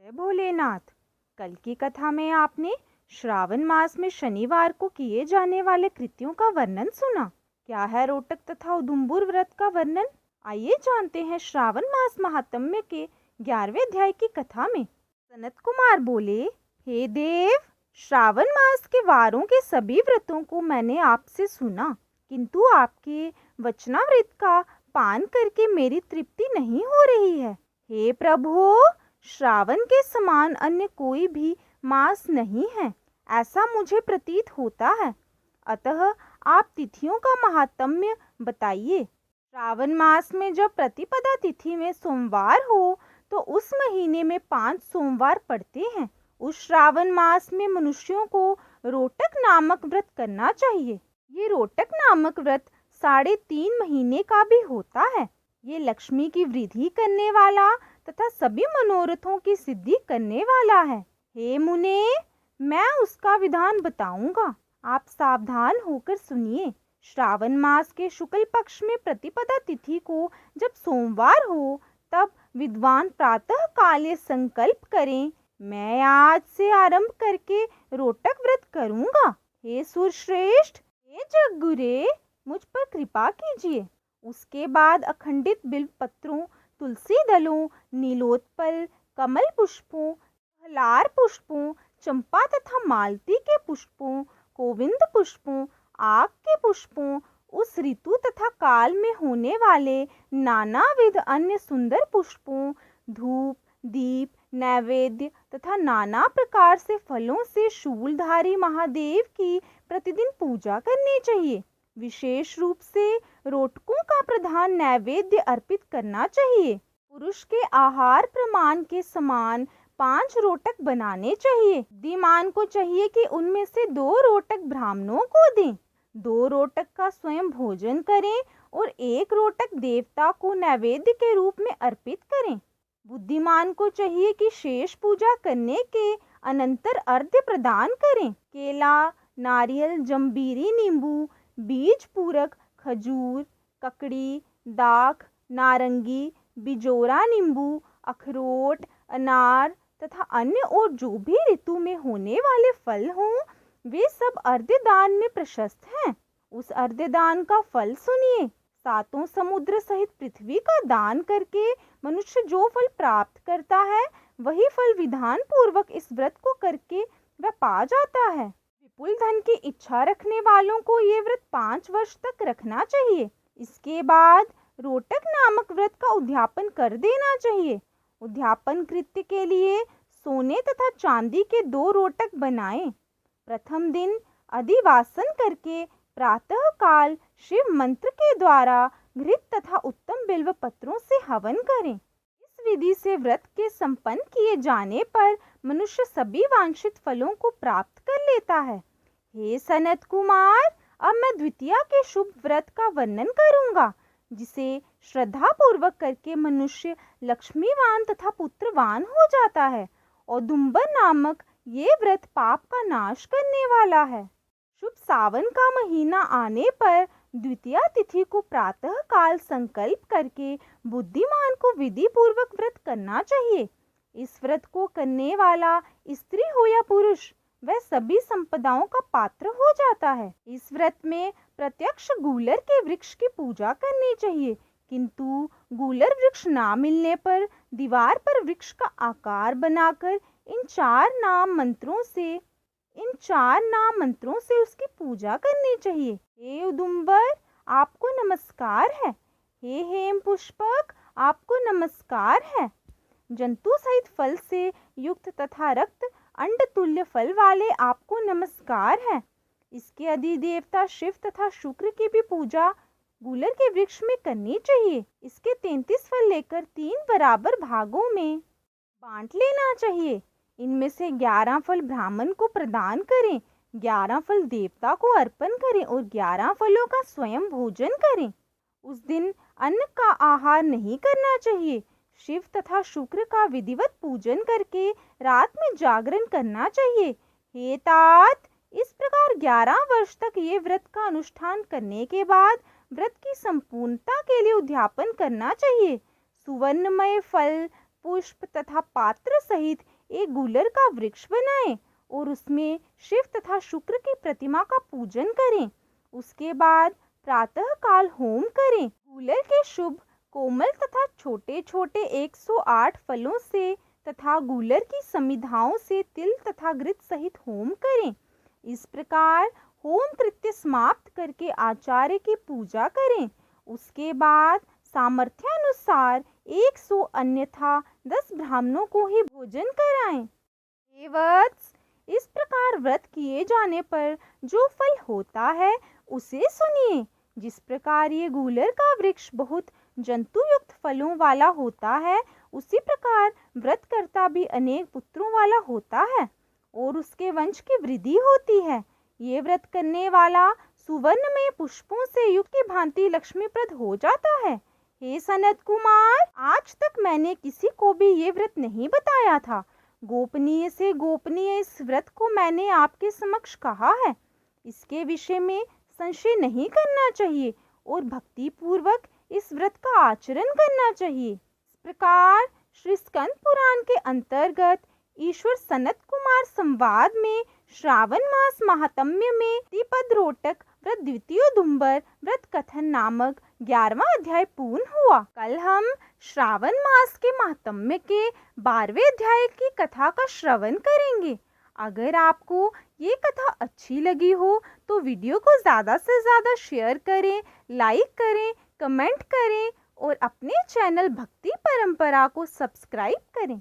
जय भोलेनाथ। कल की कथा में आपने श्रावण मास में शनिवार को किए जाने वाले कृत्यों का वर्णन सुना। क्या है रोटक तथा उदुम्बुर व्रत का वर्णन? आइए जानते हैं श्रावण मास महात्म्य के 11वें अध्याय की कथा में। सनत कुमार बोले, हे देव, श्रावण मास के वारों के सभी व्रतों को मैंने आपसे सुना, किंतु आपके वचनामृत का पान करके मेरी तृप्ति नहीं हो रही है। हे प्रभु, श्रावण के समान अन्य कोई भी मास नहीं है, ऐसा मुझे प्रतीत होता है। अतः आप तिथियों का महात्म्य बताइए। श्रावण मास में जब प्रतिपदा तिथि में सोमवार हो तो उस महीने में 5 सोमवार पड़ते हैं। उस श्रावण मास में मनुष्यों को रोटक नामक व्रत करना चाहिए। ये रोटक नामक व्रत 3.5 महीने का भी होता है। ये लक्ष्मी की वृद्धि करने वाला तथा सभी मनोरथों की सिद्धि करने वाला है। हे मुने, मैं उसका विधान बताऊंगा, आप सावधान होकर सुनिए। श्रावण मास के शुक्ल पक्ष में प्रतिपदा तिथि को जब सोमवार हो तब विद्वान प्रातः काल ये संकल्प करें, मैं आज से आरंभ करके रोटक व्रत करूंगा। हे सुरश्रेष्ठ, हे जगगुरे, मुझ पर कृपा कीजिए। उसके बाद अखंडित बिल्व पत्रों, तुलसी दलों, नीलोत्पल, कमल पुष्पों, हलार पुष्पों, चंपा तथा मालती के पुष्पों, गोविंद पुष्पों, आक के पुष्पों, उस ऋतु तथा काल में होने वाले नानाविध अन्य सुंदर पुष्पों, धूप, दीप, नैवेद्य तथा नाना प्रकार से फलों से शूलधारी महादेव की प्रतिदिन पूजा करनी चाहिए। विशेष रूप से रोटकों का प्रधान नैवेद्य अर्पित करना चाहिए। पुरुष के आहार प्रमाण के समान 5 रोटक बनाने चाहिए। बुद्धिमान को चाहिए कि उनमें से 2 रोटक ब्राह्मणों को दें, 2 रोटक का स्वयं भोजन करें और 1 रोटक देवता को नैवेद्य के रूप में अर्पित करें। बुद्धिमान को चाहिए कि शेष पूजा करने के अनंतर अर्घ्य प्रदान करें। केला, नारियल, जंबीरी, नींबू, बीज पूरक, खजूर, ककड़ी, दाख, नारंगी, बिजोरा नींबू, अखरोट, अनार तथा अन्य और जो भी ऋतु में होने वाले फल हों, वे सब अर्घ्यदान में प्रशस्त हैं। उस अर्घ्यदान का फल सुनिए। 7 समुद्र सहित पृथ्वी का दान करके मनुष्य जो फल प्राप्त करता है, वही फल विधान पूर्वक इस व्रत को करके वह पा जाता है। विपुल धन की इच्छा रखने वालों को ये व्रत 5 वर्ष तक रखना चाहिए। इसके बाद रोटक नामक व्रत का उद्यापन कर देना चाहिए। उद्यापन कृत्य के लिए सोने तथा चांदी के 2 रोटक बनाएं। प्रथम दिन अधिवासन करके प्रातः काल शिव मंत्र के द्वारा घृत तथा उत्तम बिल्व पत्रों से हवन करें। इस विधि से व्रत के संपन्न किए जाने पर मनुष्य सभी वांछित फलों को प्राप्त कर लेता है। हे सनत कुमार, अब मैं द्वितीया के शुभ व्रत का वर्णन करूंगा, जिसे श्रद्धा पूर्वक करके मनुष्य लक्ष्मीवान तथा पुत्रवान हो जाता है। औदुंबर नामक ये व्रत पाप का नाश करने वाला है। शुभ सावन का महीना आने पर द्वितीया तिथि को प्रातः काल संकल्प करके बुद्धिमान को विधि पूर्वक व्रत करना चाहिए। इस व्रत को करने वाला स्त्री हो या पुरुष, वह सभी संपदाओं का पात्र हो जाता है। इस व्रत में प्रत्यक्ष गूलर के वृक्ष की पूजा करनी चाहिए, किंतु गूलर वृक्ष ना मिलने पर दीवार पर वृक्ष का आकार बनाकर इन 4 नाम मंत्रों से उसकी पूजा करनी चाहिए। हे उदुम्बर, आपको नमस्कार है। हे हेम पुष्पक, आपको नमस्कार है। जंतु सहित फल से युक्त तथा रक्त अंड तुल्य फल वाले आपको नमस्कार है। इसके अधिदेवता शिव तथा शुक्र की भी पूजा गूलर के वृक्ष में करनी चाहिए। इसके 33 फल लेकर 3 बराबर भागों में बांट लेना चाहिए। इनमें से 11 फल ब्राह्मण को प्रदान करें, 11 फल देवता को अर्पण करें और 11 फलों का स्वयं भोजन करें। उस दिन अन्न का आहार नहीं करना चाहिए। शिव तथा शुक्र का विधिवत पूजन करके रात में जागरण करना चाहिए। हे तात, इस प्रकार 11 वर्ष तक ये व्रत का अनुष्ठान करने के बाद व्रत की संपूर्णता के लिए उद्यापन करना चाहिए। सुवर्णमय फल, पुष्प तथा पात्र सहित एक गूलर का वृक्ष बनाएं और उसमें शिव तथा शुक्र की प्रतिमा का पूजन करें। उसके बाद प्रातः काल होम करें। गूलर के शुभ, कोमल तथा छोटे छोटे 108 फलों से तथा गूलर की समिधाओं से तिल तथा घृत सहित होम करें। इस प्रकार होम कृत्य समाप्त करके आचार्य की पूजा करें। उसके बाद सामर्थ्यानुसार 100 अन्यथा 10 ब्राह्मणों को ही भोजन कराएं। हे वत्स, इस प्रकार व्रत किए जाने पर जो फल होता है उसे सुनिए। जिस प्रकार ये गूलर का वृक्ष बहुत जंतुयुक्त फलों वाला होता है, उसी प्रकार व्रतकर्ता भी अनेक पुत्रों वाला होता है और उसके वंश की वृद्धि होती है। ये व्रत करने वाला सुवर्ण में पुष्पों से युक्त की भांति लक्ष्मीप्रद हो जाता है। हे सनत कुमार, आज तक मैंने किसी को भी ये व्रत नहीं बताया था। गोपनीय से गोपनीय इस व्रत को मैंने आपके समक्ष कहा है। इसके विषय में संशय नहीं करना चाहिए और भक्ति पूर्वक इस व्रत का आचरण करना चाहिए। इस प्रकार श्री स्कंद पुराण के अंतर्गत ईश्वर सनत कुमार संवाद में श्रावण मास महात्म्य में द्विपद रोटक व्रत द्वितीय दुम्बर व्रत कथन नामक 11वां अध्याय पूर्ण हुआ। कल हम श्रावण मास के महात्म्य के 12वें अध्याय की कथा का श्रवण करेंगे। अगर आपको ये कथा अच्छी लगी हो तो वीडियो को ज़्यादा से ज़्यादा शेयर करें, लाइक करें, कमेंट करें और अपने चैनल भक्ति परंपरा को सब्सक्राइब करें।